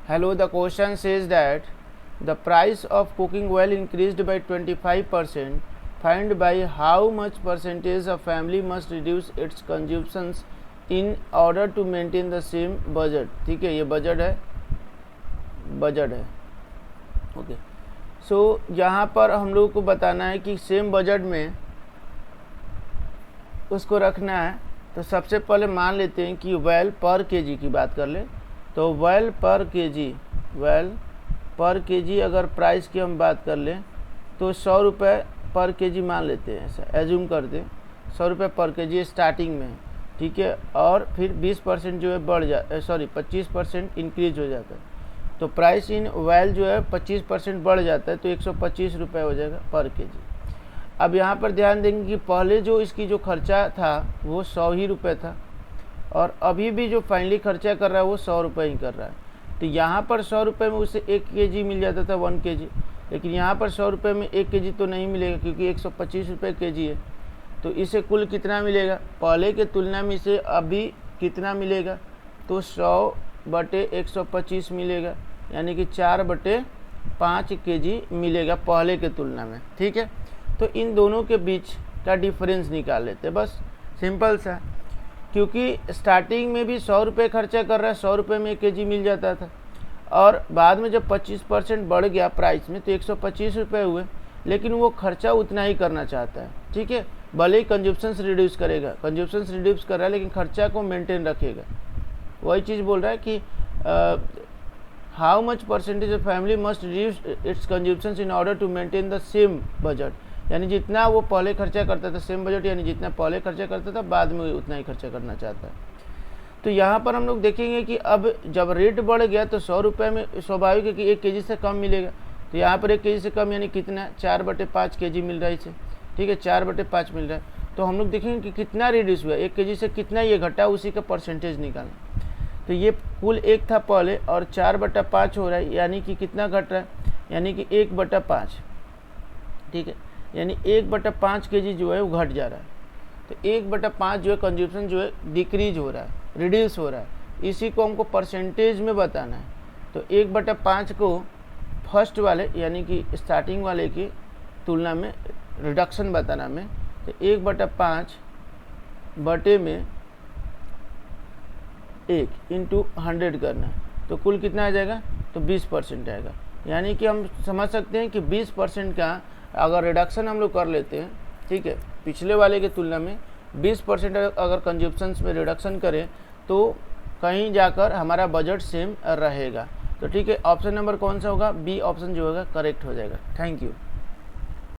Hello, the question says that the price of cooking oil increased by 25%. Find by how much percentage a family must reduce its consumptions in order to maintain the same budget. ठीक है, ये budget है okay. सो यहाँ पर हम लोग को बताना है कि सेम बजट में उसको रखना है। तो सबसे पहले मान लेते हैं कि वेल पर केजी की बात कर ले, तो वेल पर केजी अगर प्राइस की हम बात कर लें तो 100 रुपये पर केजी मान लेते हैं, ऐसा एज्यूम कर दें 100 रुपये पर केजी स्टार्टिंग में, ठीक है। और फिर 20% जो है बढ़ 25% इंक्रीज हो जाता है, तो प्राइस इन वेल जो है 25% बढ़ जाता है, तो 125 रुपये हो जाएगा पर केजी। अब यहाँ पर ध्यान देंगे कि पहले जो इसकी जो खर्चा था वो 100 ही रुपये था, और अभी भी जो फाइनली खर्चा कर रहा है वो 100 रुपये ही कर रहा है। तो यहाँ पर 100 रुपये में उसे 1 केजी मिल जाता था 1 केजी, लेकिन यहाँ पर 100 रुपये में 1 केजी तो नहीं मिलेगा क्योंकि 125 रुपये केजी है। तो इसे कुल कितना मिलेगा, पहले के तुलना में इसे अभी कितना मिलेगा, तो 100/125 मिलेगा, यानी कि 4/5 केजी मिलेगा पहले के तुलना में, ठीक है। तो इन दोनों के बीच का डिफरेंस निकाल लेते, बस सिंपल सा, क्योंकि स्टार्टिंग में भी 100 रुपये खर्चा कर रहा है, 100 रुपये में 1 केजी मिल जाता था, और बाद में जब 25% बढ़ गया प्राइस में तो 125 रुपये हुए, लेकिन वो खर्चा उतना ही करना चाहता है, ठीक है। भले ही कंजप्शंस रिड्यूस करेगा, कंजप्शंस रिड्यूस कर रहा है लेकिन खर्चा को मेंटेन रखेगा। वही चीज़ बोल रहा है कि how much percentage of family must reduce its consumptions in order to maintain the same budget, यानी जितना वो पहले खर्चा करता था सेम बजट, यानी जितना पहले खर्चा करता था बाद में उतना ही खर्चा करना चाहता है। तो यहाँ पर हम लोग देखेंगे कि अब जब रेट बढ़ गया तो 100 रुपये में स्वाभाविक है कि 1 केजी से कम मिलेगा, तो यहाँ पर 1 केजी से कम यानी कितना 4/5 केजी मिल रहा है इसे, ठीक है, 4/5 मिल रहा है। तो हम लोग देखेंगे कि कितना रिड्यूस हुआ, 1 केजी से कितना ये घटा, उसी का परसेंटेज निकालना। तो ये कुल 1 था पहले और 4/5 हो रहा है, यानी कि कितना घट रहा है, यानी कि 1/5, ठीक है, यानी 1/5 केजी जो है वो घट जा रहा है। तो 1/5 जो है कंजप्शन जो है डिक्रीज हो रहा है, रिड्यूस हो रहा है, इसी को हमको परसेंटेज में बताना है। तो 1/5 को फर्स्ट वाले यानी कि स्टार्टिंग वाले की तुलना में रिडक्शन बताना में, तो 1/5 बटे में 1 × 100 करना है, तो कुल कितना आ जाएगा, तो 20% आएगा। यानी कि हम समझ सकते हैं कि 20% का अगर रिडक्शन हम लोग कर लेते हैं, ठीक है, पिछले वाले की तुलना में 20% अगर कंजप्शंस में रिडक्शन करें तो कहीं जाकर हमारा बजट सेम रहेगा। तो ठीक है, ऑप्शन नंबर कौन सा होगा, बी ऑप्शन जो होगा करेक्ट हो जाएगा। Thank you.